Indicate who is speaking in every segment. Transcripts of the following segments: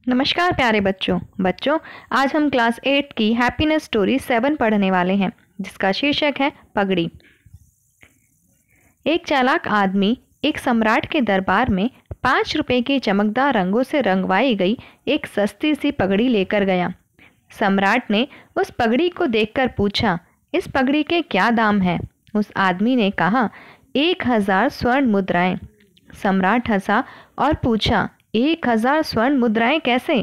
Speaker 1: नमस्कार प्यारे बच्चों आज हम क्लास 8 की हैप्पीनेस स्टोरी 7 पढ़ने वाले हैं, जिसका शीर्षक है पगड़ी। एक चालाक आदमी एक सम्राट के दरबार में 5 रुपए की चमकदार रंगों से रंगवाई गई एक सस्ती सी पगड़ी लेकर गया। सम्राट ने उस पगड़ी को देखकर पूछा, इस पगड़ी के क्या दाम है? उस आदमी ने कहा, 1000 स्वर्ण मुद्राएं। सम्राट हंसा और पूछा, 1000 स्वर्ण मुद्राएं कैसे?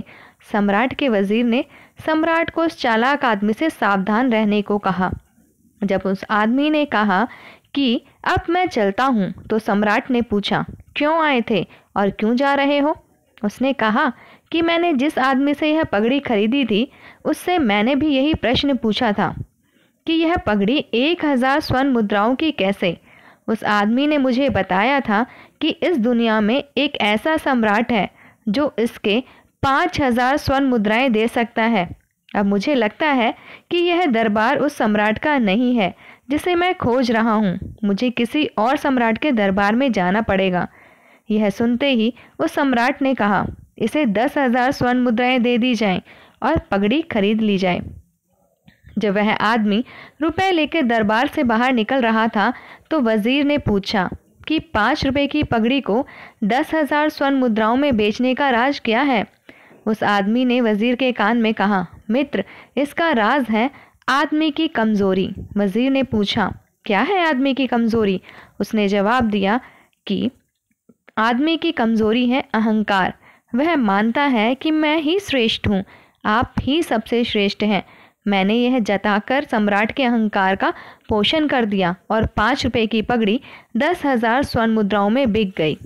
Speaker 1: सम्राट के वजीर ने सम्राट को उस चालाक आदमी से सावधान रहने को कहा। जब उस आदमी ने कहा कि अब मैं चलता हूँ, तो सम्राट ने पूछा, क्यों आए थे और क्यों जा रहे हो? उसने कहा कि मैंने जिस आदमी से यह पगड़ी खरीदी थी, उससे मैंने भी यही प्रश्न पूछा था कि यह पगड़ी 1000 स्वर्ण मुद्राओं की कैसे? उस आदमी ने मुझे बताया था कि इस दुनिया में एक ऐसा सम्राट है जो इसके 5000 स्वर्ण मुद्राएं दे सकता है। अब मुझे लगता है कि यह दरबार उस सम्राट का नहीं है जिसे मैं खोज रहा हूँ। मुझे किसी और सम्राट के दरबार में जाना पड़ेगा। यह सुनते ही उस सम्राट ने कहा, इसे 10,000 स्वर्ण मुद्राएं दे दी जाएं और पगड़ी खरीद ली जाए। जब वह आदमी रुपए लेकर दरबार से बाहर निकल रहा था, तो वजीर ने पूछा कि 5 रुपए की पगड़ी को 10,000 स्वर्ण मुद्राओं में बेचने का राज क्या है? उस आदमी ने वजीर के कान में कहा, मित्र, इसका राज है आदमी की कमजोरी। वजीर ने पूछा, क्या है आदमी की कमजोरी? उसने जवाब दिया कि आदमी की कमजोरी है अहंकार। वह मानता है कि मैं ही श्रेष्ठ हूँ, आप ही सबसे श्रेष्ठ हैं। मैंने यह जताकर सम्राट के अहंकार का पोषण कर दिया और 5 रुपए की पगड़ी 10,000 स्वर्ण मुद्राओं में बिक गई।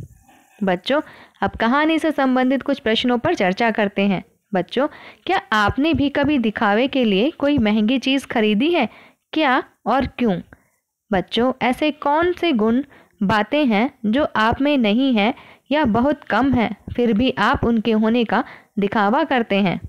Speaker 1: बच्चों, अब कहानी से संबंधित कुछ प्रश्नों पर चर्चा करते हैं। बच्चों, क्या आपने भी कभी दिखावे के लिए कोई महंगी चीज़ खरीदी है? क्या और क्यों? बच्चों, ऐसे कौन से गुण, बातें हैं जो आप में नहीं है या बहुत कम है, फिर भी आप उनके होने का दिखावा करते हैं?